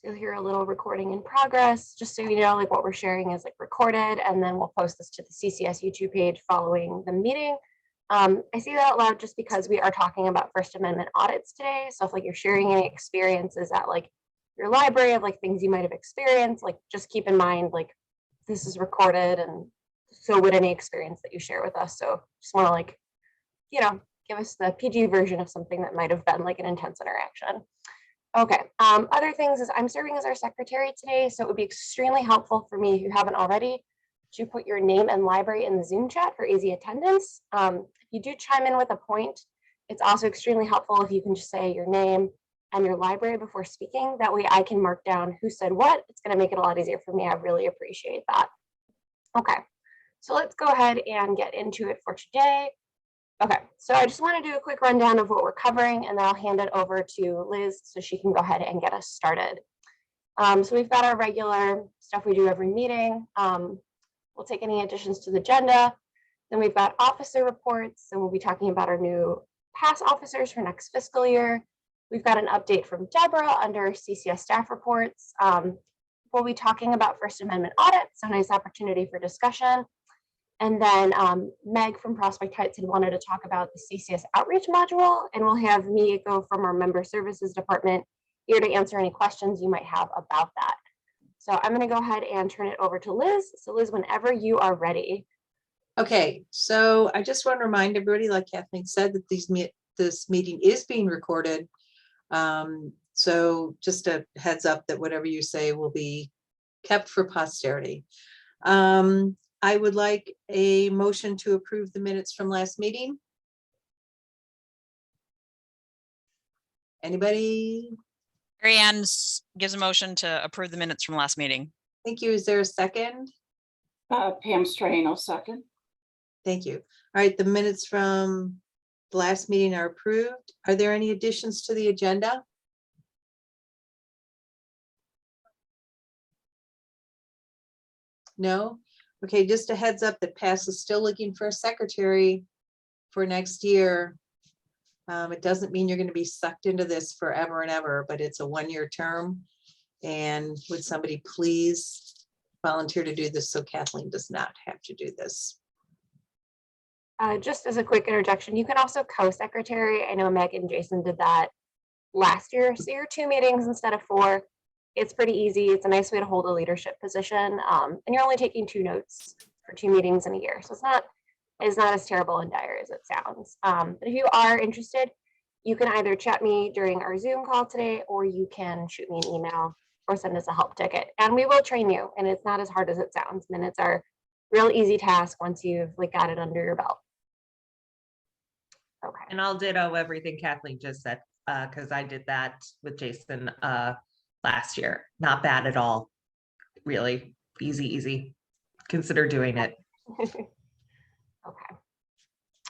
So you'll hear a little recording in progress, just so you know, like what we're sharing is like recorded, and then we'll post this to the CCS YouTube page following the meeting. I say that out loud just because we are talking about First Amendment audits today. So if like you're sharing any experiences at like your library of like things you might have experienced, like just keep in mind like this is recorded, and so would any experience that you share with us. So just want to like, you know, give us the PG version of something that might have been like an intense interaction. Okay, other things is I'm serving as our secretary today, so it would be extremely helpful for me if you haven't already to put your name and library in the Zoom chat for easy attendance. If you do chime in with a point, it's also extremely helpful if you can just say your name and your library before speaking. That way I can mark down who said what. It's going to make it a lot easier for me. I really appreciate that. Okay, so let's go ahead and get into it for today. Okay, so I just want to do a quick rundown of what we're covering, and then I'll hand it over to Liz so she can go ahead and get us started. So we've got our regular stuff we do every meeting. We'll take any additions to the agenda. Then we've got officer reports, and we'll be talking about our new PASS officers for next fiscal year. We've got an update from Deborah under CCS Staff Reports. We'll be talking about First Amendment audits, so a nice opportunity for discussion. And then Meg from Prospect Heights had wanted to talk about the CCS outreach module, and we'll have me go from our member services department here to answer any questions you might have about that. So I'm going to go ahead and turn it over to Liz. So Liz, whenever you are ready. Okay, so I just want to remind everybody, like Kathleen said, that this meeting is being recorded. So just a heads up that whatever you say will be kept for posterity. I would like a motion to approve the minutes from last meeting. Anybody? Mary Ann gives a motion to approve the minutes from last meeting. Thank you. Is there a second? Pam Strain, I'll second. Thank you. All right, the minutes from the last meeting are approved. Are there any additions to the agenda? No? Okay, just a heads up that PASS is still looking for a secretary for next year. It doesn't mean you're going to be sucked into this forever and ever, but it's a one-year term. And would somebody please volunteer to do this so Kathleen does not have to do this? Just as a quick interjection, you can also co-secretary. I know Meg and Jason did that last year. So you're 2 meetings instead of 4. It's pretty easy. It's a nice way to hold a leadership position. And you're only taking 2 notes for 2 meetings in a year. So it's not as terrible and dire as it sounds. But if you are interested, you can either chat me during our Zoom call today, or you can shoot me an email or send us a help ticket. And we will train you. And it's not as hard as it sounds. Minutes are real easy task once you've like got it under your belt. Okay. And I'll ditto everything Kathleen just said, because I did that with Jason last year. Not bad at all. Really easy. Consider doing it. Okay.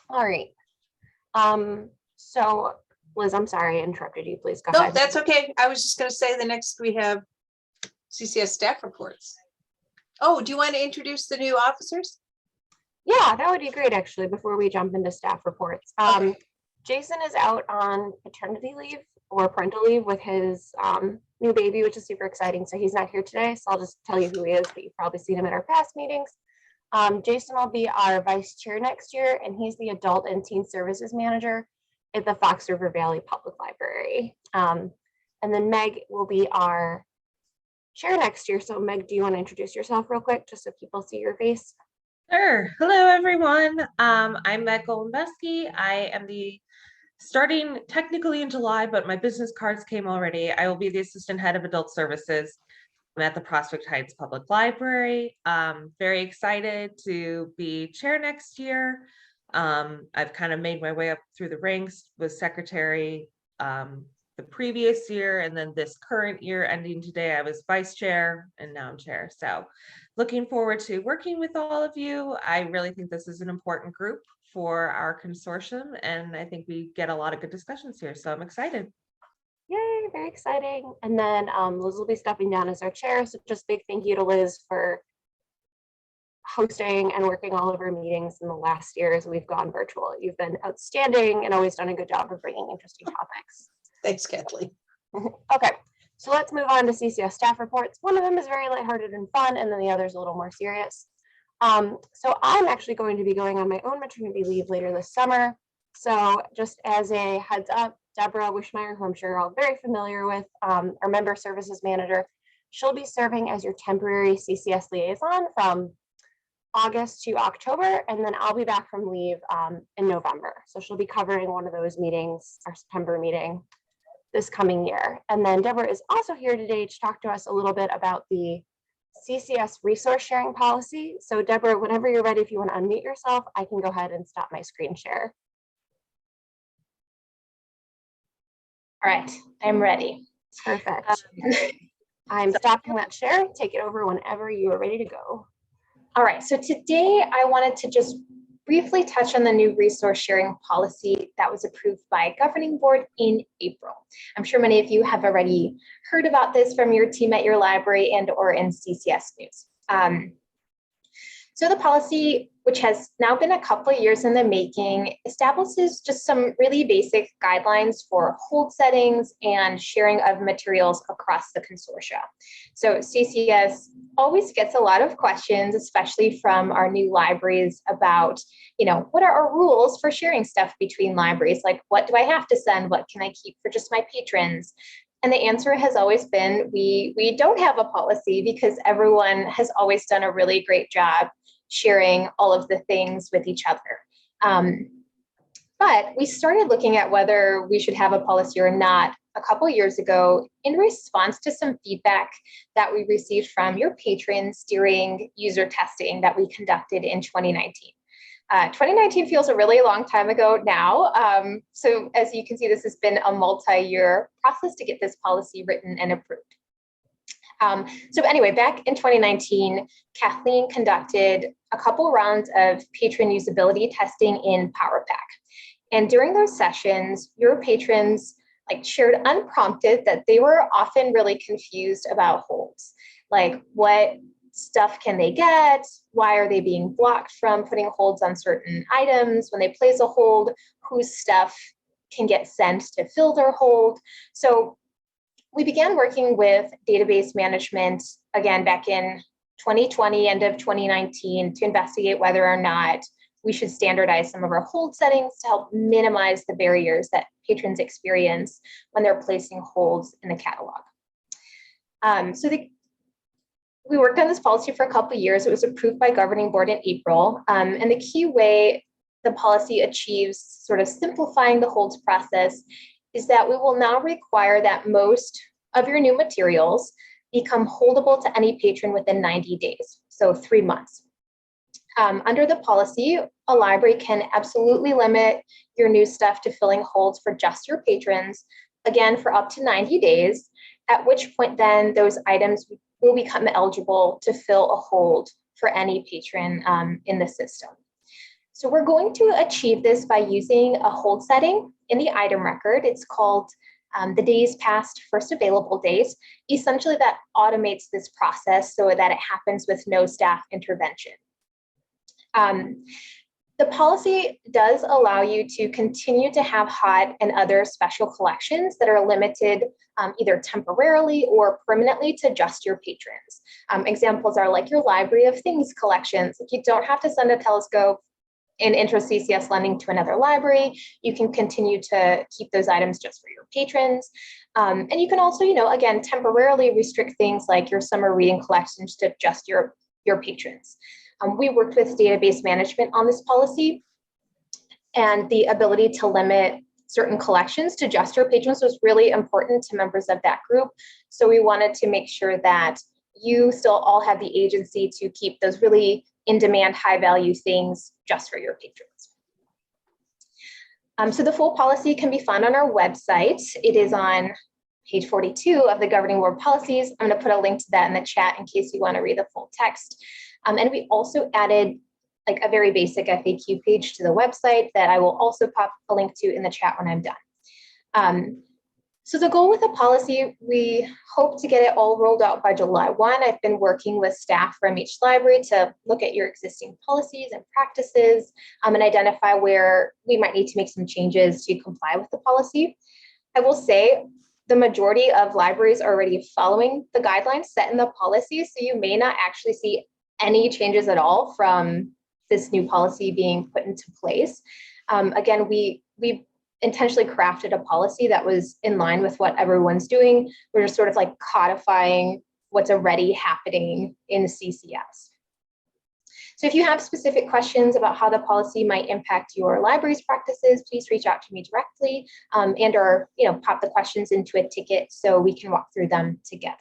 All right. So Liz, I'm sorry I interrupted you. Please go No, ahead. that's okay. I was just going to say the next we have CCS staff reports. Oh, do you want to introduce the new officers? Yeah, that would be great, actually, before we jump into staff reports. Okay. Jason is out on paternity leave or parental leave with his new baby, which is super exciting. So he's not here today. So I'll just tell you who he is, but you've probably seen him at our past meetings. Jason will be our vice chair next year, and he's the adult and teen services manager at the Fox River Valley Public Library. And then Meg will be our chair next year. So Meg, do you want to introduce yourself real quick, just so people see your face? Sure. Hello, everyone. I'm Meg Goldenbesti. I am starting technically in July, but my business cards came already. I will be the assistant head of adult services at the Prospect Heights Public Library. Very excited to be chair next year. I've kind of made my way up through the ranks, was secretary the previous year, and then this current year ending today, I was vice chair, and now I'm chair. So looking forward to working with all of you. I really think this is an important group for our consortium, and I think we get a lot of good discussions here. So I'm excited. Yay, very exciting. And then Liz will be stepping down as our chair. So just big thank you to Liz for hosting and working all of our meetings in the last years we've gone virtual. You've been outstanding and always done a good job of bringing interesting topics. Thanks, Kathleen. Okay, So let's move on to CCS staff reports. One of them is very lighthearted and fun, and then the other is a little more serious. So I'm actually going to be going on my own maternity leave later this summer. So just as a heads up, Deborah Wishmeyer, who I'm sure you're all very familiar with, our member services manager, she'll be serving as your temporary CCS liaison from August to October, and then I'll be back from leave in November. So she'll be covering one of those meetings, our September meeting this coming year. And then Deborah is also here today to talk to us a little bit about the CCS resource sharing policy. So Deborah, whenever you're ready, if you want to unmute yourself, I can go ahead and stop my screen share. All right, I'm ready. Perfect. I'm stopping that share. Take it over whenever you are ready to go. All right, so today I wanted to just briefly touch on the new resource sharing policy that was approved by governing board in April. I'm sure many of you have already heard about this from your team at your library and or in CCS News. So the policy, which has now been a couple of years in the making, establishes just some really basic guidelines for hold settings and sharing of materials across the consortia. So CCS always gets a lot of questions, especially from our new libraries about, what are our rules for sharing stuff between libraries? Like, what do I have to send? What can I keep for just my patrons? And the answer has always been, we don't have a policy because everyone has always done a really great job sharing all of the things with each other. But we started looking at whether we should have a policy or not a couple of years ago in response to some feedback that we received from your patrons during user testing that we conducted in 2019. 2019 feels a really long time ago now. So as you can see, this has been a multi-year process to get this policy written and approved. So anyway, back in 2019, Kathleen conducted a couple rounds of patron usability testing in PowerPack. And during those sessions, your patrons shared unprompted that they were often really confused about holds. Like, what stuff can they get? Why are they being blocked from putting holds on certain items? When they place a hold, whose stuff can get sent to fill their hold? So we began working with database management again back in 2020, end of 2019, to investigate whether or not we should standardize some of our hold settings to help minimize the barriers that patrons experience when they're placing holds in the catalog. We worked on this policy for a couple of years. It was approved by governing board in April. And the key way the policy achieves sort of simplifying the holds process is that we will now require that most of your new materials become holdable to any patron within 90 days, so 3 months. Under the policy, a library can absolutely limit your new stuff to filling holds for just your patrons, again, for up to 90 days, at which point then those items will become eligible to fill a hold for any patron in the system. So we're going to achieve this by using a hold setting in the item record. It's called the days past first available days. Essentially, that automates this process so that it happens with no staff intervention. The policy does allow you to continue to have hot and other special collections that are limited either temporarily or permanently to just your patrons. Examples are like your Library of Things collections. Like, you don't have to send a telescope in intra-CCS lending to another library. You can continue to keep those items just for your patrons. And you can also, again, temporarily restrict things like your summer reading collections to just your patrons. We worked with database management on this policy, and the ability to limit certain collections to just your patrons was really important to members of that group. So we wanted to make sure that you still all have the agency to keep those really in-demand, high-value things just for your patrons. So the full policy can be found on our website. It is on page 42 of the governing board policies. I'm going to put a link to that in the chat in case you want to read the full text. And we also added a very basic FAQ page to the website that I will also pop a link to in the chat when I'm done. So the goal with the policy, we hope to get it all rolled out by July 1. I've been working with staff from each library to look at your existing policies and practices and identify where we might need to make some changes to comply with the policy. I will say the majority of libraries are already following the guidelines set in the policy. So you may not actually see any changes at all from this new policy being put into place. Again, we intentionally crafted a policy that was in line with what everyone's doing. We're just sort of like codifying what's already happening in CCS. So if you have specific questions about how the policy might impact your library's practices, please reach out to me directly and or pop the questions into a ticket so we can walk through them together.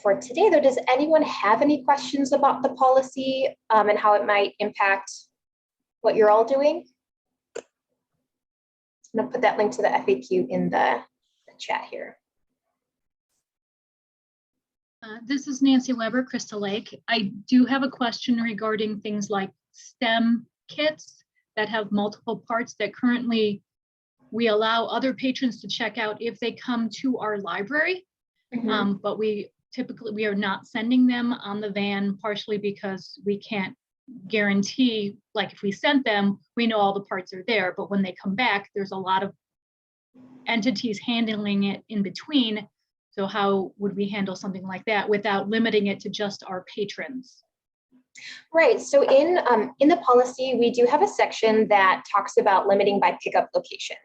For today, though, does anyone have any questions about the policy and how it might impact what you're all doing? I'm going to put that link to the FAQ in the chat here. This is Nancy Weber, Crystal Lake. I do have a question regarding things like STEM kits that have multiple parts that currently we allow other patrons to check out if they come to our library. But we are not sending them on the van, partially because we can't guarantee, like if we sent them, we know all the parts are there, but when they come back, there's a lot of entities handling it in between. So how would we handle something like that without limiting it to just our patrons? Right. So in the policy, we do have a section that talks about limiting by pickup location.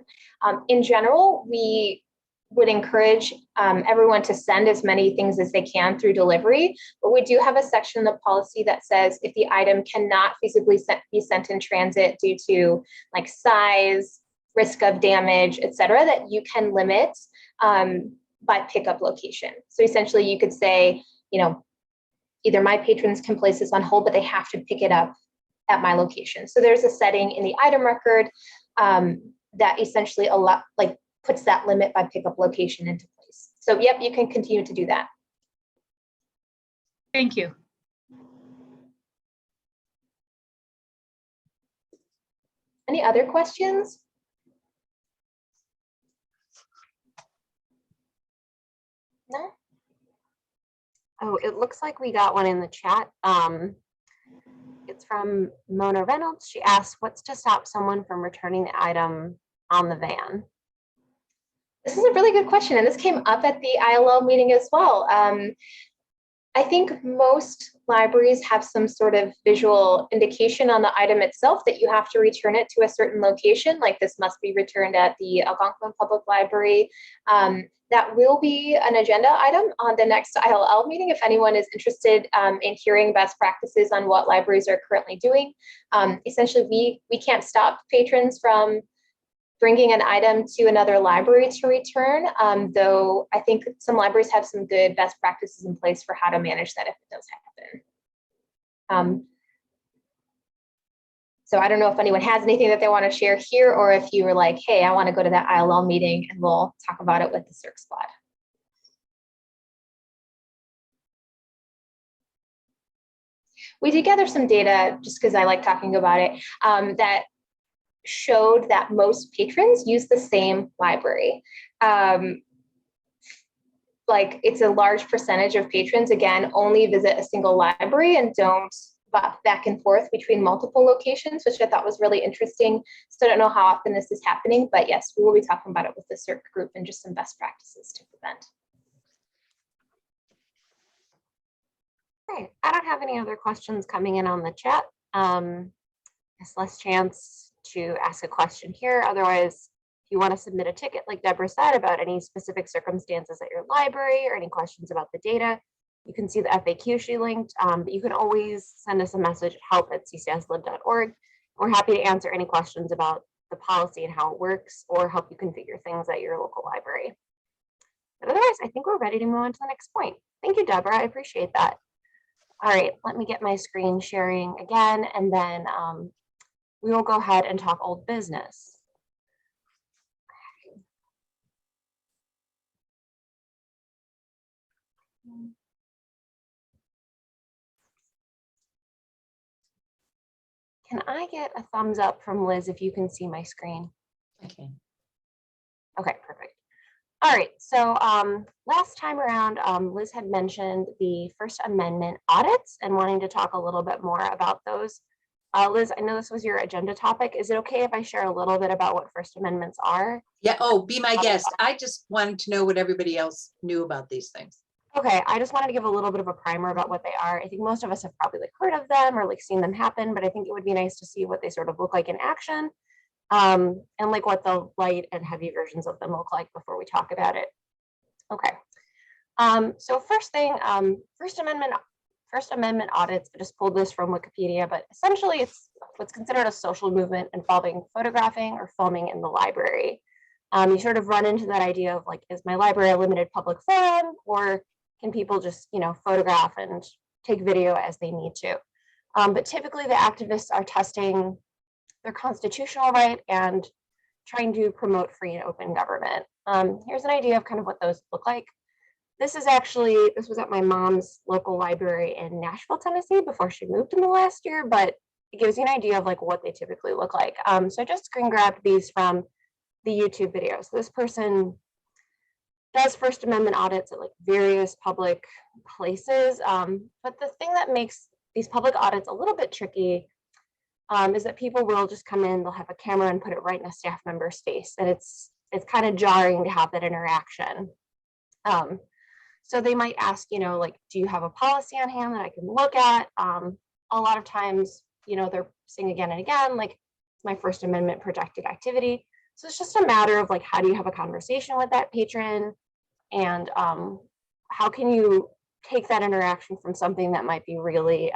In general, we would encourage everyone to send as many things as they can through delivery, but we do have a section in the policy that says if the item cannot feasibly be sent in transit due to like size, risk of damage, et cetera, that you can limit by pickup location. So essentially you could say, either my patrons can place this on hold, but they have to pick it up at my location. So there's a setting in the item record that essentially puts that limit by pickup location into place. So yep, you can continue to do that. Thank you. Any other questions? No? Oh, it looks like we got one in the chat. It's from Mona Reynolds. She asked, what's to stop someone from returning the item on the van? This is a really good question, and this came up at the ILL meeting as well. I think most libraries have some sort of visual indication on the item itself that you have to return it to a certain location, like this must be returned at the Algonquin Public Library. That will be an agenda item on the next ILL meeting if anyone is interested in hearing best practices on what libraries are currently doing. Essentially, we can't stop patrons from bringing an item to another library to return, though I think some libraries have some good best practices in place for how to manage that if it does happen. So I don't know if anyone has anything that they want to share here, or if you were like, hey, I want to go to that ILL meeting and we'll talk about it with the Circ Squad. We did gather some data, just because I like talking about it, that showed that most patrons use the same library. Like it's a large percentage of patrons, again, only visit a single library and don't back and forth between multiple locations, which I thought was really interesting. So I don't know how often this is happening, but yes, we will be talking about it with the CERC group and just some best practices to prevent. Okay, I don't have any other questions coming in on the chat. It's less chance to ask a question here. Otherwise, if you want to submit a ticket, like Deborah said, about any specific circumstances at your library or any questions about the data, you can see the FAQ she linked, but you can always send us a message at help@ccslib.org. We're happy to answer any questions about the policy and how it works, or help you configure things at your local library. But otherwise, I think we're ready to move on to the next point. Thank you, Deborah. I appreciate that. All right, let me get my screen sharing again, and then we will go ahead and talk old business. Can I get a thumbs up from Liz if you can see my screen? Okay. Okay, perfect. All right, so last time around, Liz had mentioned the First Amendment audits and wanting to talk a little bit more about those. Liz, I know this was your agenda topic. Is it okay if I share a little bit about what First Amendments are? Yeah, oh, be my guest. I just wanted to know what everybody else knew about these things. Okay, I just wanted to give a little bit of a primer about what they are. I think most of us have probably like heard of them or like seen them happen, but I think it would be nice to see what they sort of look like in action, and like what the light and heavy versions of them look like before we talk about it. Okay. So first thing, First Amendment audits, I just pulled this from Wikipedia, but essentially it's what's considered a social movement involving photographing or filming in the library. You sort of run into that idea of like, is my library a limited public forum, or can people just, photograph and take video as they need to? But typically the activists are testing their constitutional right and trying to promote free and open government. Here's an idea of kind of what those look like. This was at my mom's local library in Nashville, Tennessee before she moved in the last year, but it gives you an idea of like what they typically look like. So I just screen grabbed these from the YouTube videos. This person does First Amendment audits at like various public places. But the thing that makes these public audits a little bit tricky is that people will just come in, they'll have a camera and put it right in a staff member's face. And it's kind of jarring to have that interaction. So they might ask, like, do you have a policy on hand that I can look at? A lot of times, they're saying again and again, like, it's my First Amendment protected activity. So it's just a matter of like, how do you have a conversation with that patron? And how can you take that interaction from something that might be really,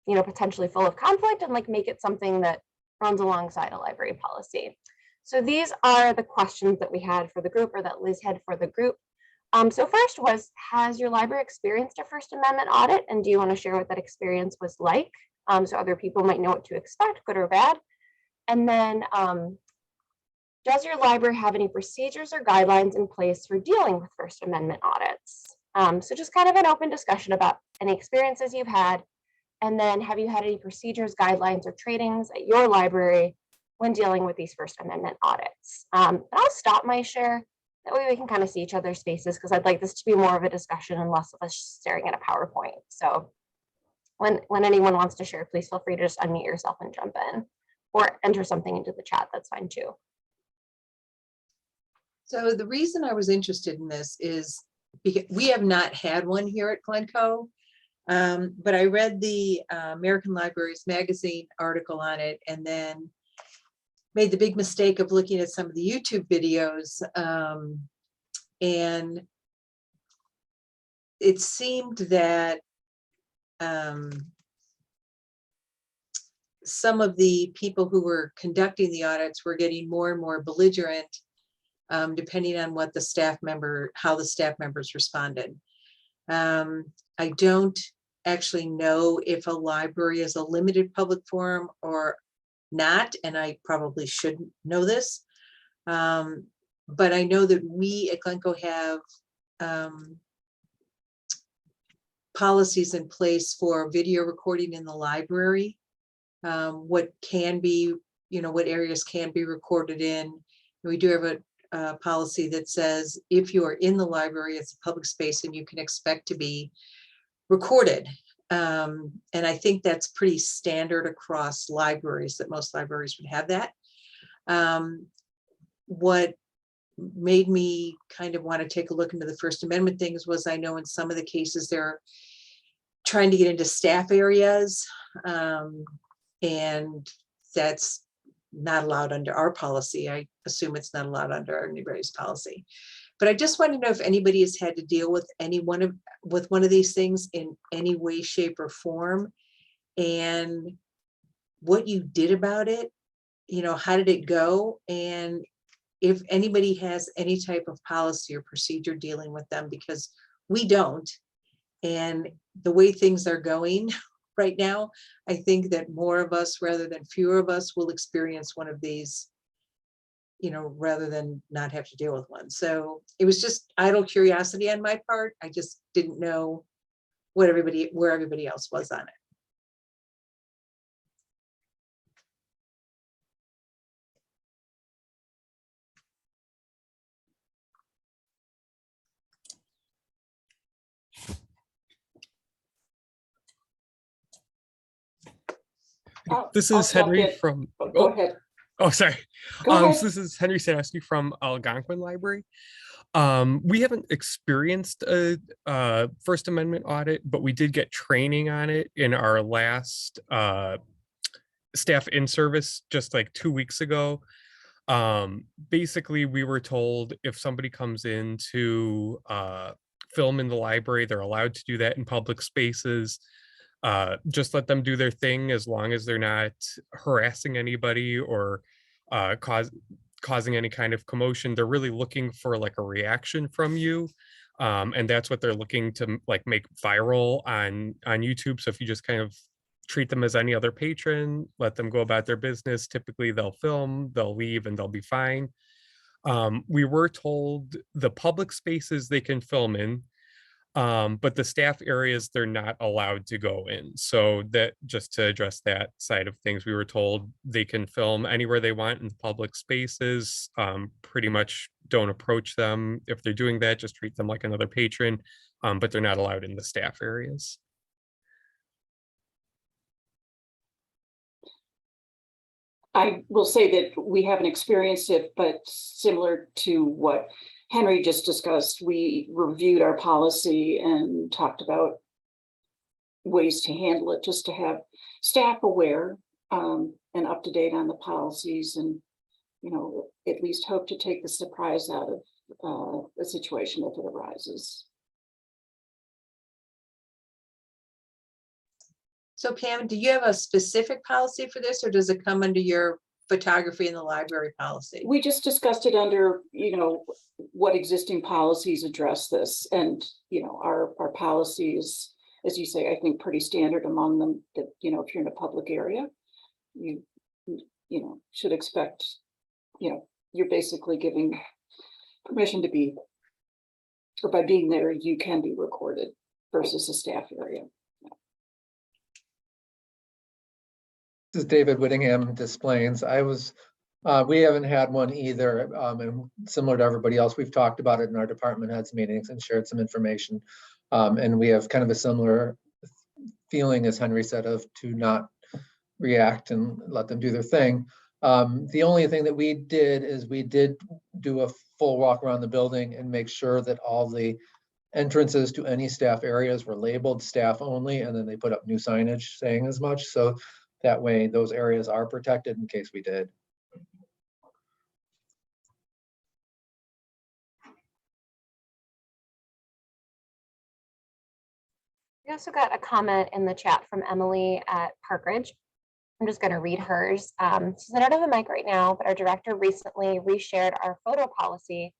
potentially full of conflict and like make it something that runs alongside a library policy. So these are the questions that we had for the group, or that Liz had for the group. So first was, has your library experienced a First Amendment audit? And do you want to share what that experience was like? So other people might know what to expect, good or bad. And then, does your library have any procedures or guidelines in place for dealing with First Amendment audits? So just kind of an open discussion about any experiences you've had. And then, have you had any procedures, guidelines, or trainings at your library when dealing with these First Amendment audits? And I'll stop my share. That way we can kind of see each other's faces, because I'd like this to be more of a discussion and less of us staring at a PowerPoint. So when anyone wants to share, please feel free to just unmute yourself and jump in, or enter something into the chat. That's fine too. So the reason I was interested in this is because we have not had one here at Glencoe, but I read the American Libraries Magazine article on it, and then made the big mistake of looking at some of the YouTube videos, and it seemed that some of the people who were conducting the audits were getting more and more belligerent, depending on what how the staff members responded. I don't actually know if a library is a limited public forum or not, and I probably should know this, but I know that we at Glencoe have policies in place for video recording in the library, what can be, what areas can be recorded in. We do have a policy that says if you are in the library, it's a public space and you can expect to be recorded. And I think that's pretty standard across libraries, that most libraries would have that. What made me kind of want to take a look into the First Amendment things was, I know in some of the cases they're trying to get into staff areas, and that's not allowed under our policy. I assume it's not allowed under anybody's policy. But I just want to know if anybody has had to deal with one of these things in any way, shape, or form, and what you did about it. How did it go? And if anybody has any type of policy or procedure dealing with them, because we don't. And the way things are going right now, I think that more of us rather than fewer of us will experience one of these, rather than not have to deal with one. So it was just idle curiosity on my part. I just didn't know where everybody else was on it. This I'll is jump Henry in. from, Go ahead. sorry. Go ahead. So this is Henry Sadowski from Algonquin Library. We haven't experienced a First Amendment audit, but we did get training on it in our last staff in service just like 2 weeks ago. Basically, we were told if somebody comes in to film in the library, they're allowed to do that in public spaces. Just let them do their thing as long as they're not harassing anybody or causing any kind of commotion. They're really looking for like a reaction from you. And that's what they're looking to like make viral on YouTube. So if you just kind of treat them as any other patron, let them go about their business, typically they'll film, they'll leave, and they'll be fine. We were told the public spaces they can film in, but the staff areas they're not allowed to go in. So that, just to address that side of things, we were told they can film anywhere they want in the public spaces. Pretty much don't approach them. If they're doing that, just treat them like another patron, but they're not allowed in the staff areas. I will say that we haven't experienced it, but similar to what Henry just discussed, we reviewed our policy and talked about ways to handle it, just to have staff aware and up to date on the policies, and at least hope to take the surprise out of the situation if it arises. So Pam, do you have a specific policy for this, or does it come under your photography in the library policy? We just discussed it under, what existing policies address this, and, our policies, as you say, I think pretty standard among them, that, if you're in a public area, you should expect, you're basically giving permission to be, or by being there, you can be recorded versus a staff area. This is David Whittingham, Des Plaines. We haven't had one either. And similar to everybody else, we've talked about it in our department heads meetings and shared some information. And we have kind of a similar feeling, as Henry said, of to not react and let them do their thing. The only thing that we did is we did do a full walk around the building and make sure that all the entrances to any staff areas were labeled staff only, and then they put up new signage saying as much. So that way those areas are protected in case we did. We also got a comment in the chat from Emily at Parkridge. I'm just going to read hers. She's not of the mic right now, but our director recently reshared our photo policy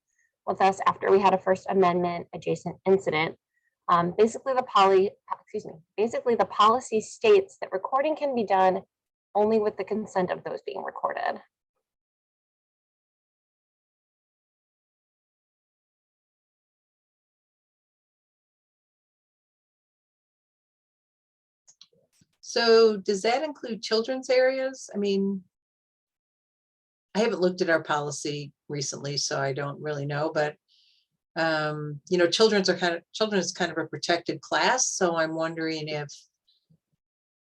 with us after we had a First Amendment adjacent incident. Basically, the policy states that recording can be done only with the consent of those being recorded. So does that include children's areas? I mean, I haven't looked at our policy recently, so I don't really know, but children's kind of a protected class. So I'm wondering if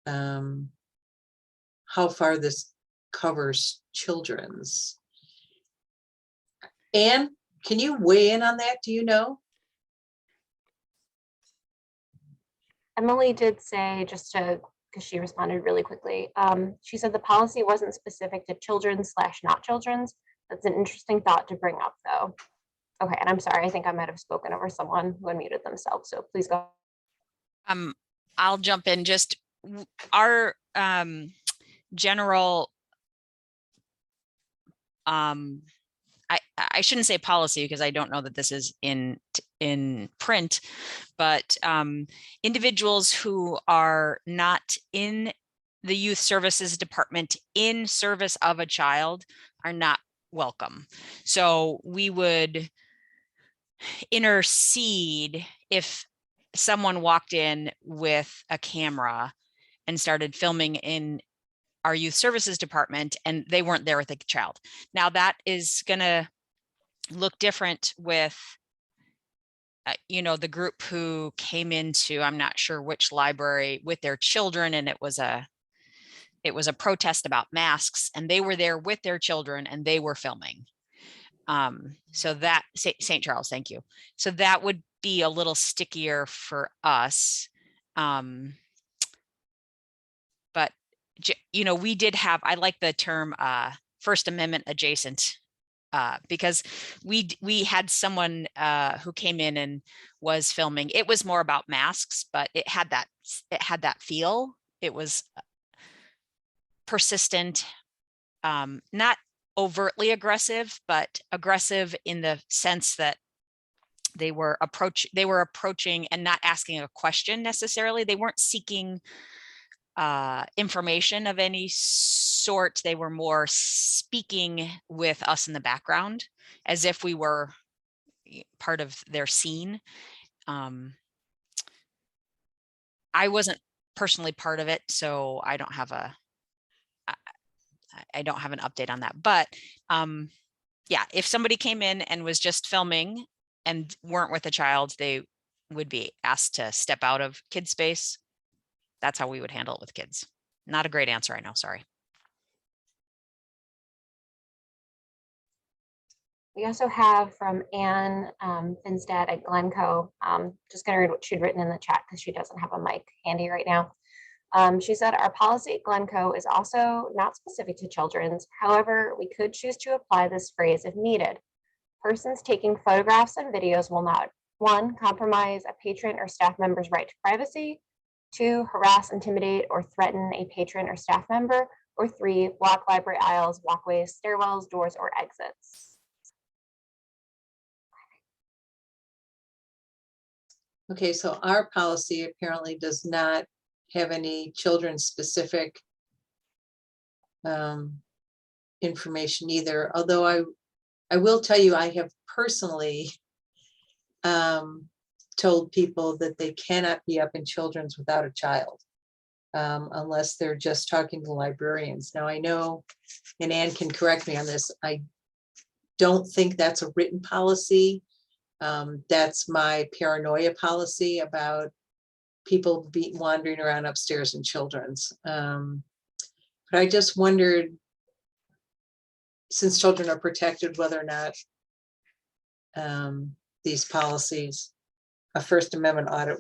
how far this covers children's. Anne, can you weigh in on that? Do you know? Emily did say, just to, because she responded really quickly, she said the policy wasn't specific to children's/not children's. That's an interesting thought to bring up, though. Okay, and I'm sorry, I think I might have spoken over someone who unmuted themselves, so please go. I'll jump in. Just our general, I shouldn't say policy because I don't know that this is in print, but individuals who are not in the youth services department in service of a child are not welcome. So we would intercede if someone walked in with a camera and started filming in our youth services department and they weren't there with a child. Now that is going to look different with the group who came into, I'm not sure which library, with their children, and it was it was a protest about masks, and they were there with their children and they were filming. So that St. Charles, thank you. So that would be a little stickier for us. But we did have, I like the term First Amendment adjacent, because we had someone who came in and was filming. It was more about masks, but it had that feel. It was persistent, not overtly aggressive, but aggressive in the sense that they were approaching and not asking a question necessarily. They weren't seeking information of any sort. They were more speaking with us in the background as if we were part of their scene. I wasn't personally part of it, so I don't have an update on that. But yeah, if somebody came in and was just filming and weren't with a child, they would be asked to step out of kid space. That's how we would handle it with kids. Not a great answer, I know, sorry. We also have from Anne Finstead at Glencoe. Just going to read what she'd written in the chat because she doesn't have a mic handy right now. She said, our policy at Glencoe is also not specific to children's. However, we could choose to apply this phrase if needed. Persons taking photographs and videos will not, 1, compromise a patron or staff member's right to privacy, 2, harass, intimidate, or threaten a patron or staff member, or 3, block library aisles, walkways, stairwells, doors, or exits. Okay, so our policy apparently does not have any children-specific information either. Although I will tell you, I have personally told people that they cannot be up in children's without a child, unless they're just talking to librarians. Now I know, and Anne can correct me on this, I don't think that's a written policy. That's my paranoia policy about people wandering around upstairs in children's. But I just wondered, since children are protected, whether or not these policies, a First Amendment audit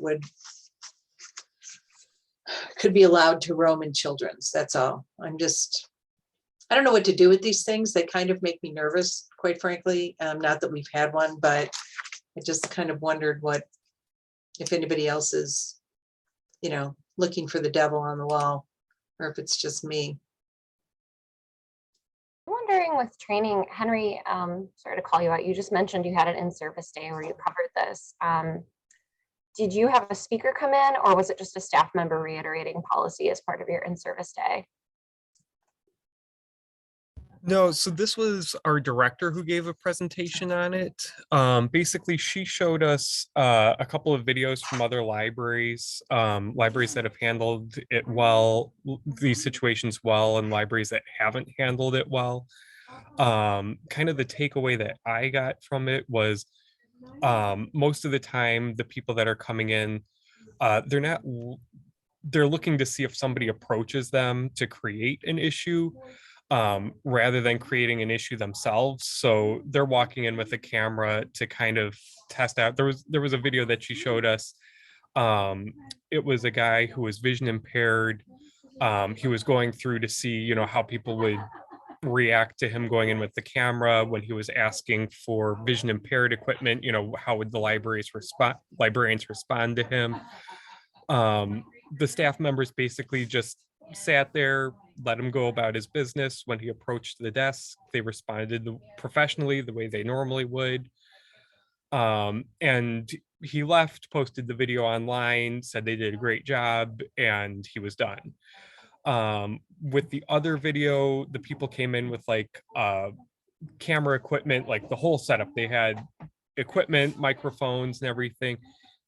could be allowed to roam in children's. That's all. I don't know what to do with these things. They kind of make me nervous, quite frankly. Not that we've had one, but I just kind of wondered if anybody else is, looking for the devil on the wall, or if it's just me. I'm wondering with training, Henry, sorry to call you out. You just mentioned you had an in-service day where you covered this. Did you have a speaker come in, or was it just a staff member reiterating policy as part of your in-service day? No, so this was our director who gave a presentation on it. Basically, she showed us a couple of videos from other libraries, libraries that have handled it well, these situations well, and libraries that haven't handled it well. Kind of the takeaway that I got from it was most of the time, the people that are coming in, they're looking to see if somebody approaches them to create an issue, rather than creating an issue themselves. So they're walking in with a camera to kind of test out. There was a video that she showed us. It was a guy who was vision impaired. He was going through to see, how people would react to him going in with the camera when he was asking for vision impaired equipment. How would the librarians respond to him? The staff members basically just sat there, let him go about his business. When he approached the desk, they responded professionally the way they normally would. And he left, posted the video online, said they did a great job, and he was done. With the other video, the people came in with camera equipment, like the whole setup. They had equipment, microphones, and everything.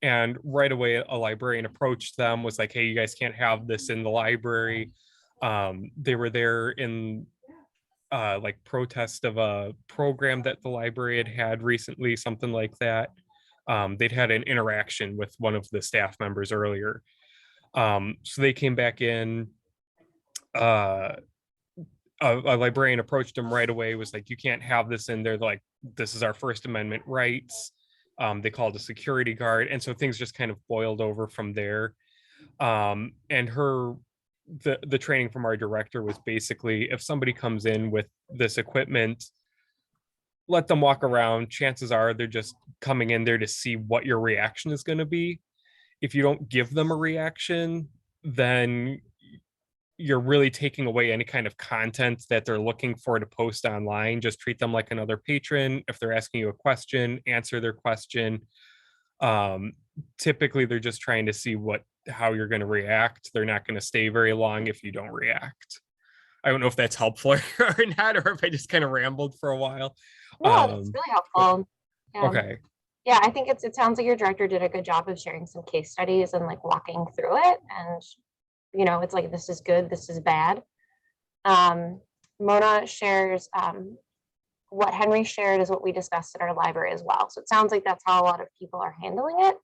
And right away, a librarian approached them, was like, hey, you guys can't have this in the library. They were there in protest of a program that the library had recently, something like that. They'd had an interaction with one of the staff members earlier. So they came back in. a librarian approached him right away, was like, you can't have this in there. Like, this is our First Amendment rights. They called a security guard. And so things just kind of boiled over from there. And the training from our director was basically, if somebody comes in with this equipment, let them walk around. Chances are they're just coming in there to see what your reaction is going to be. If you don't give them a reaction, then you're really taking away any kind of content that they're looking for to post online. Just treat them like another patron. If they're asking you a question, answer their question. Typically, they're just trying to see how you're going to react. They're not going to stay very long if you don't react. I don't know if that's helpful or not, or if I just kind of rambled for a while. No, that's really helpful. Okay. Yeah, I think it sounds like your director did a good job of sharing some case studies and like walking through it. And, you know, it's like, this is good, this is bad. Mona shares what Henry shared is what we discussed at our library as well. So it sounds like that's how a lot of people are handling it.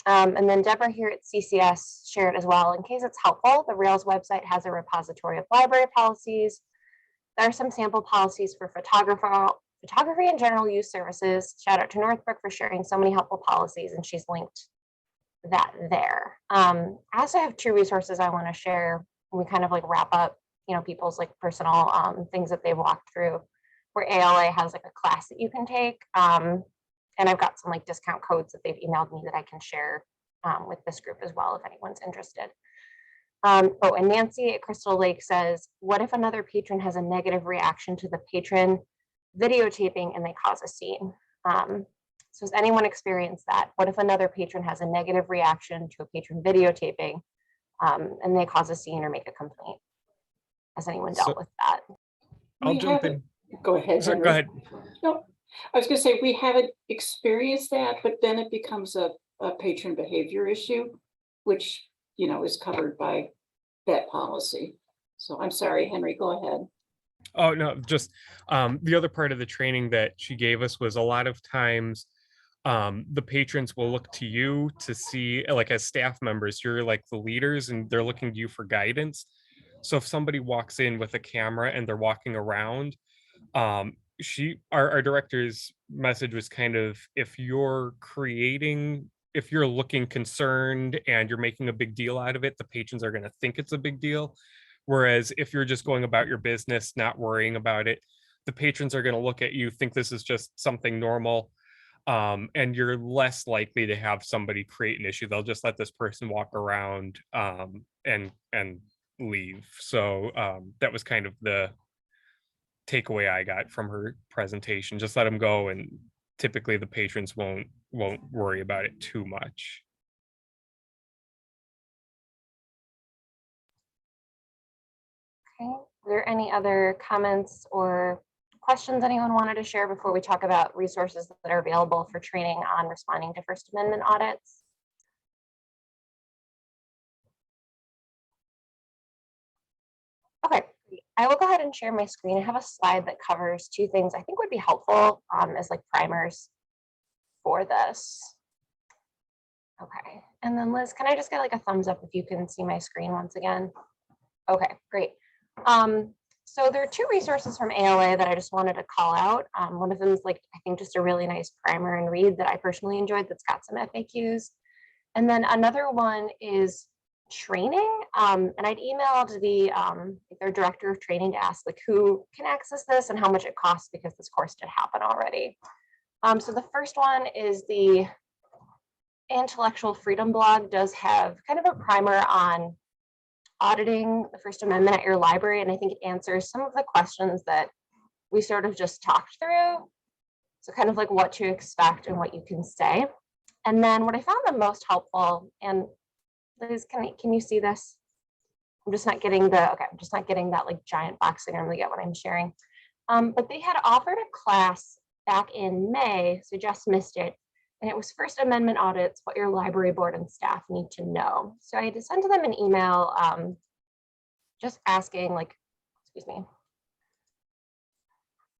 And then Deborah here at CCS shared as well. In case it's helpful, the Rails website has a repository of library policies. There are some sample policies for photography and general use services. Shout out to Northbrook for sharing so many helpful policies, and she's linked that there. I also have 2 resources I want to share when we kind of like wrap up, you know, people's like personal things that they've walked through, where ALA has like a class that you can take. And I've got some like discount codes that they've emailed me that I can share with this group as well if anyone's interested. And Nancy at Crystal Lake says, what if another patron has a negative reaction to the patron videotaping and they cause a scene? So has anyone experienced that? What if another patron has a negative reaction to a patron videotaping and they cause a scene or make a complaint? Has anyone dealt with that? I'll We jump haven't- in. Go ahead. Sorry, Henry. go ahead. No, I was gonna say, we haven't experienced that, but then it becomes a patron behavior issue, which, you know, is covered by that policy. So I'm sorry, Henry, go ahead. Oh, no, just the other part of the training that she gave us was a lot of times the patrons will look to you to see, like as staff members, you're like the leaders and they're looking to you for guidance. So if somebody walks in with a camera and they're walking around, our director's message was kind of, if you're looking concerned and you're making a big deal out of it, the patrons are going to think it's a big deal. Whereas if you're just going about your business, not worrying about it, the patrons are going to look at you, think this is just something normal. And you're less likely to have somebody create an issue. They'll just let this person walk around and leave. So that was kind of the takeaway I got from her presentation. Just let them go, and typically the patrons won't worry about it too much. Okay. Are there any other comments or questions anyone wanted to share before we talk about resources that are available for training on responding to First Amendment audits? Okay, I will go ahead and share my screen. I have a slide that covers 2 things I think would be helpful as like primers for this. Okay, and then Liz, can I just get like a thumbs up if you can see my screen once again? Okay, great. So there are 2 resources from ALA that I just wanted to call out. One of them is like, I think just a really nice primer and read that I personally enjoyed that's got some FAQs. And then another one is training. And I'd emailed their director of training to ask like who can access this and how much it costs, because this course did happen already. So the first one is the Intellectual Freedom blog does have kind of a primer on auditing the First Amendment at your library, and I think it answers some of the questions that we sort of just talked through. So kind of like what to expect and what you can say. And then what I found the most helpful, and Liz, can you see this? I'm just not getting I'm just not getting that like giant box I normally get when I'm sharing. But they had offered a class back in May, so just missed it. And it was First Amendment audits, what your library board and staff need to know. So I had to send to them an email just asking like, excuse me.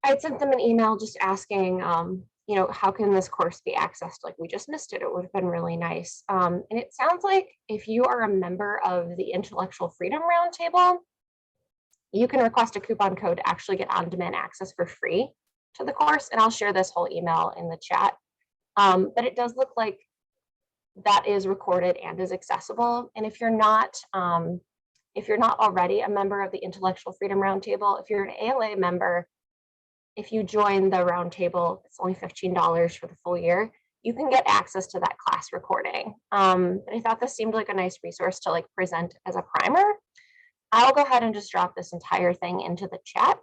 I had sent them an email just asking, you know, how can this course be accessed? Like we just missed it. It would have been really nice. And it sounds like if you are a member of the Intellectual Freedom Roundtable, you can request a coupon code to actually get on-demand access for free to the course. And I'll share this whole email in the chat. But it does look like that is recorded and is accessible. And if you're not already a member of the Intellectual Freedom Roundtable, if you're an ALA member, if you join the roundtable, it's only $15 for the full year. You can get access to that class recording. And I thought this seemed like a nice resource to like present as a primer. I'll go ahead and just drop this entire thing into the chat.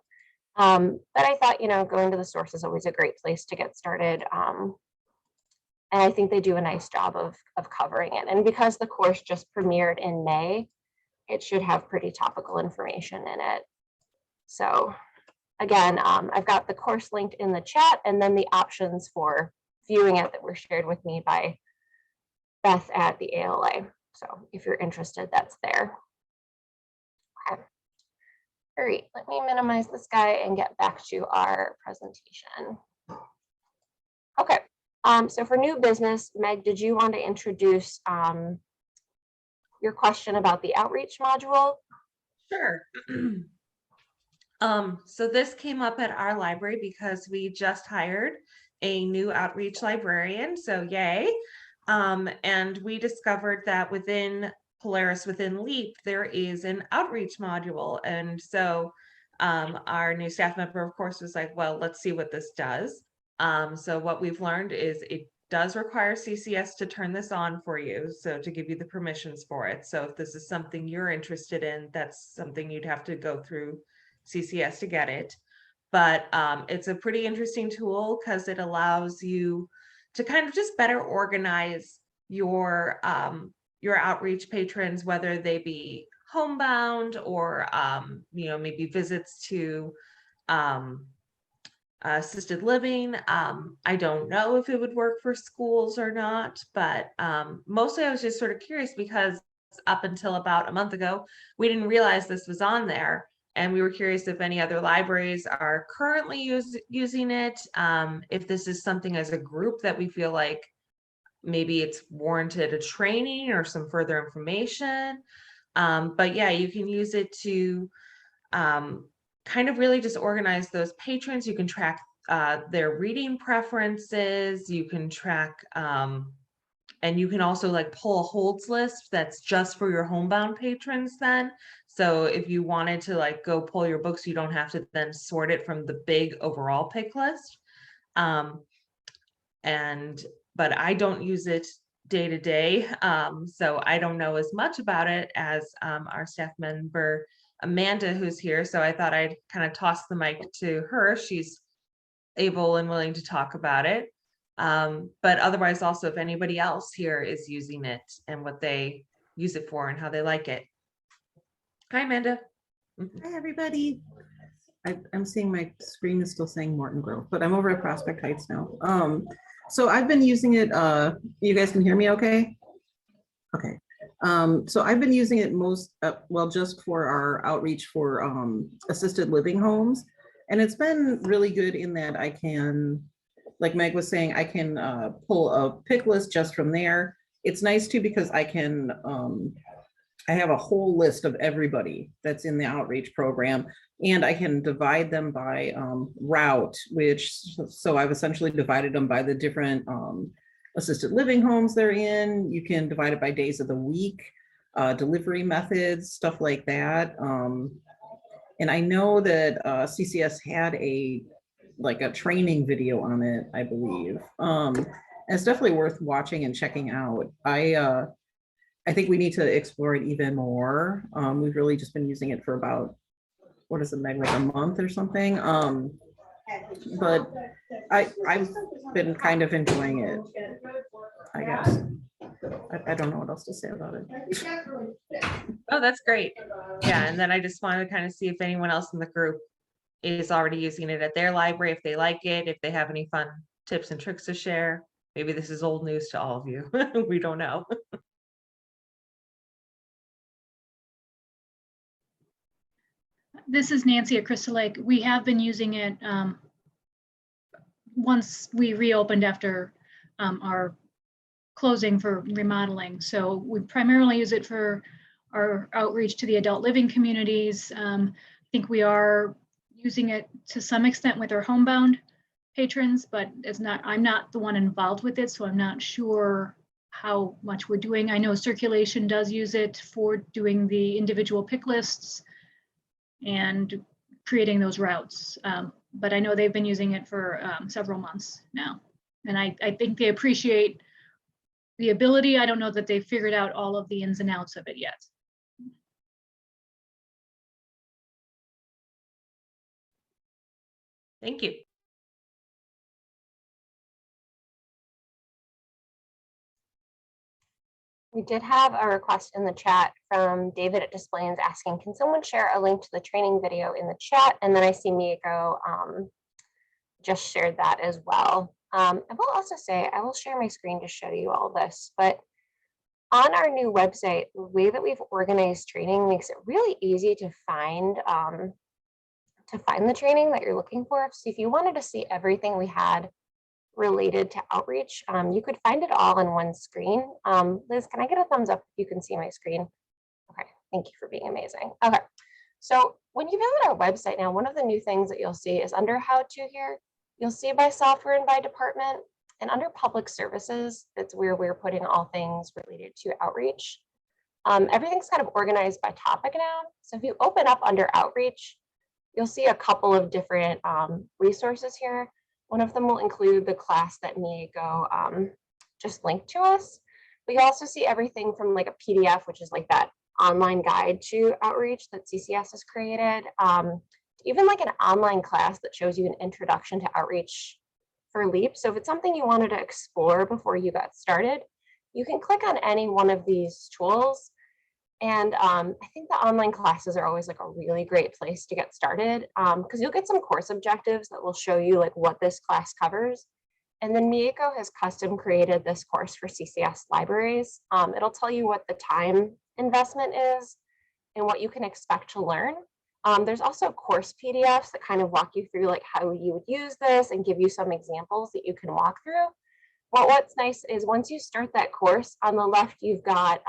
But I thought, going to the source is always a great place to get started. And I think they do a nice job of covering it. And because the course just premiered in May, it should have pretty topical information in it. So again, I've got the course linked in the chat, and then the options for viewing it that were shared with me by Beth at the ALA. So if you're interested, that's there. Okay. All right, let me minimize this guy and get back to our presentation. Okay, so for new business, Meg, did you want to introduce your question about the outreach module? Sure. So this came up at our library because we just hired a new outreach librarian, so yay. And we discovered that within Polaris, within LEAP, there is an outreach module. And so our new staff member, of course, was like, well, let's see what this does. So what we've learned is it does require CCS to turn this on for you, so to give you the permissions for it. So if this is something you're interested in, that's something you'd have to go through CCS to get it. But it's a pretty interesting tool because it allows you to kind of just better organize your outreach patrons, whether they be homebound or maybe visits to assisted living. I don't know if it would work for schools or not, but mostly I was just sort of curious because up until about a month ago, we didn't realize this was on there. And we were curious if any other libraries are currently using it, if this is something as a group that we feel like maybe it's warranted a training or some further information. But yeah, you can use it to kind of really just organize those patrons. You can track their reading preferences. You can track, and you can also like pull a holds list that's just for your homebound patrons then. So if you wanted to like go pull your books, you don't have to then sort it from the big overall pick list. But I don't use it day to day. So I don't know as much about it as our staff member, Amanda, who's here. So I thought I'd kind of toss the mic to her. She's able and willing to talk about it. But otherwise also if anybody else here is using it and what they use it for and how they like it. Hi, Amanda. Hi, everybody. I'm seeing my screen is still saying Morton Grove, but I'm over at Prospect Heights now. So I've been using it. You guys can hear me okay? Okay. So I've been using it just for our outreach for assisted living homes. And it's been really good in that I can, like Meg was saying, I can pull a pick list just from there. It's nice too because I can, I have a whole list of everybody that's in the outreach program, and I can divide them by route, so I've essentially divided them by the different assisted living homes they're in. You can divide it by days of the week, delivery methods, stuff like that. And I know that CCS had a training video on it, I believe. And it's definitely worth watching and checking out. I think we need to explore it even more. We've really just been using it for about, what is it, Meg, like a month or something. But I've been kind of enjoying it, I guess. I don't know what else to say about it. Oh, that's great. Yeah, and then I just wanted to kind of see if anyone else in the group is already using it at their library, if they like it, if they have any fun tips and tricks to share. Maybe this is old news to all of you. We don't know. This is Nancy at Crystal Lake. We have been using it once we reopened after our closing for remodeling. So we primarily use it for our outreach to the adult living communities. think we are using it to some extent with our homebound patrons, but I'm not the one involved with it, so I'm not sure how much we're doing. I know Circulation does use it for doing the individual pick lists and creating those routes. But I know they've been using it for several months now. And I think they appreciate the ability. I don't know that they've figured out all of the ins and outs of it yet. Thank you. We did have a request in the chat from David at Displays asking, can someone share a link to the training video in the chat? And then I see Miyako just shared that as well. I will also say, I will share my screen to show you all this, but on our new website, the way that we've organized training makes it really easy to find the training that you're looking for. So if you wanted to see everything we had related to outreach, you could find it all on one screen. Liz, can I get a thumbs up if you can see my screen? Okay, thank you for being amazing. Okay, so when you visit our website now, one of the new things that you'll see is under how to here, you'll see by software and by department, and under public services, that's where we're putting all things related to outreach. Everything's kind of organized by topic now. So if you open up under outreach, you'll see a couple of different resources here. One of them will include the class that Miyako just linked to us. But you also see everything from like a PDF, which is like that online guide to outreach that CCS has created. Even like an online class that shows you an introduction to outreach for LEAP. So if it's something you wanted to explore before you got started, you can click on any one of these tools. And I think the online classes are always like a really great place to get started because you'll get some course objectives that will show you like what this class covers. And then Miyako has custom created this course for CCS libraries. It'll tell you what the time investment is and what you can expect to learn. There's also course PDFs that kind of walk you through like how you would use this and give you some examples that you can walk through. But what's nice is once you start that course, on the left, you've got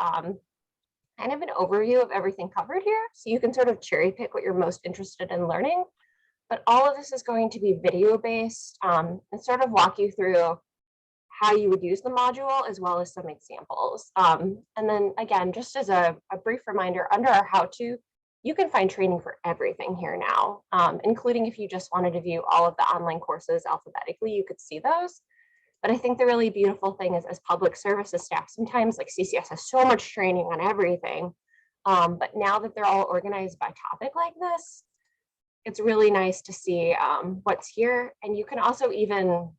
kind of an overview of everything covered here. So you can sort of cherry pick what you're most interested in learning. But all of this is going to be video based and sort of walk you through how you would use the module as well as some examples. And then again, just as a brief reminder, under our how to, you can find training for everything here now, including if you just wanted to view all of the online courses alphabetically, you could see those. But I think the really beautiful thing is as public services staff, sometimes like CCS has so much training on everything. But now that they're all organized by topic like this, it's really nice to see what's here. And you can also even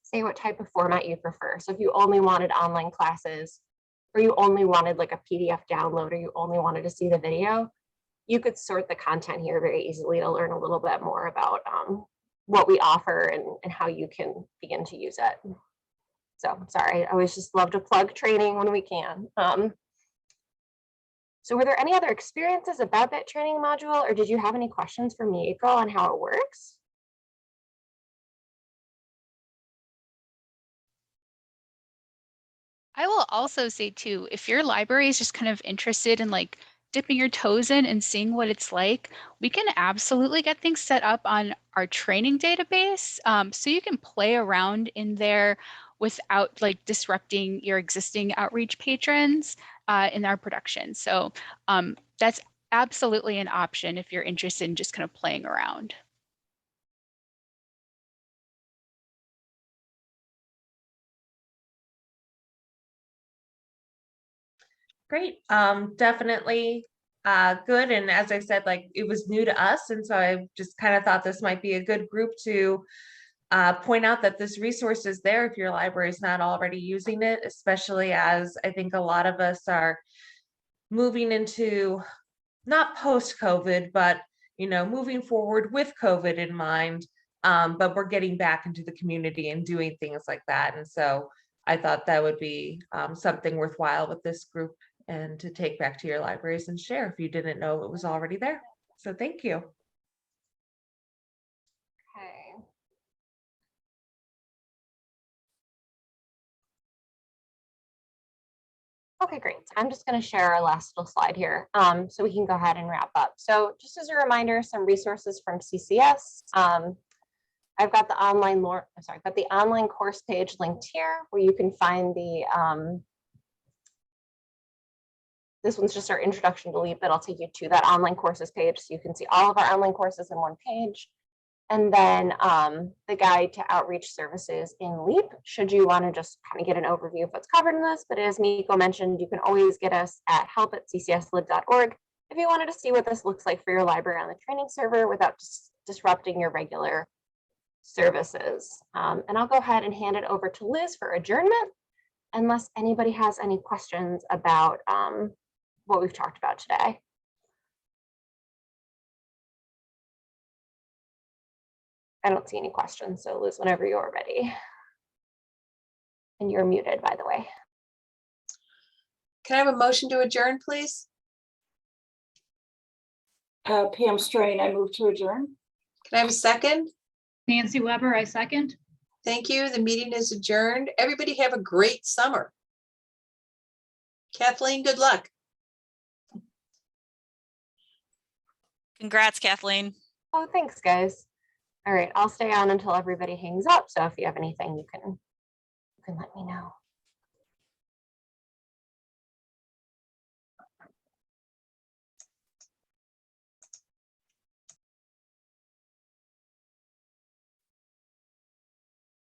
say what type of format you prefer. So if you only wanted online classes, or you only wanted like a PDF download, or you only wanted to see the video, you could sort the content here very easily to learn a little bit more about what we offer and how you can begin to use it. So sorry, I always just love to plug training when we can. So were there any other experiences about that training module, or did you have any questions for Miyako on how it works? I will also say too, if your library is just kind of interested in like dipping your toes in and seeing what it's like, we can absolutely get things set up on our training database. So you can play around in there without like disrupting your existing outreach patrons in our production. So that's absolutely an option if you're interested in just kind of playing around. Great. Definitely good. And as I said, like it was new to us. And so I just kind of thought this might be a good group to point out that this resource is there if your library is not already using it, especially as I think a lot of us are moving into not post-COVID, but moving forward with COVID in mind. But we're getting back into the community and doing things like that. And so I thought that would be something worthwhile with this group and to take back to your libraries and share if you didn't know it was already there. So thank you. Okay. Okay, great. So I'm just going to share our last little slide here, so we can go ahead and wrap up. So just as a reminder, some resources from CCS. I've got the I've got the online course page linked here, where you can find the this one's just our introduction to LEAP, but I'll take you to that online courses page, so you can see all of our online courses in one page. And then the guide to outreach services in LEAP, should you want to just kind of get an overview of what's covered in this. But as Miko mentioned, you can always get us at help@ccslib.org if you wanted to see what this looks like for your library on the training server without disrupting your regular services. And I'll go ahead and hand it over to Liz for adjournment, unless anybody has any questions about what we've talked about today. I don't see any questions, so Liz, whenever you're ready. And you're muted, by the way. Can I have a motion to adjourn, please? Pam Strain, I move to adjourn. Can I have a second? Nancy Weber, I second. Thank you. The meeting is adjourned. Everybody have a great summer. Kathleen, good luck. Congrats, Kathleen. Oh, thanks, guys. All right, I'll stay on until everybody hangs up. So if you have anything, you can let me know.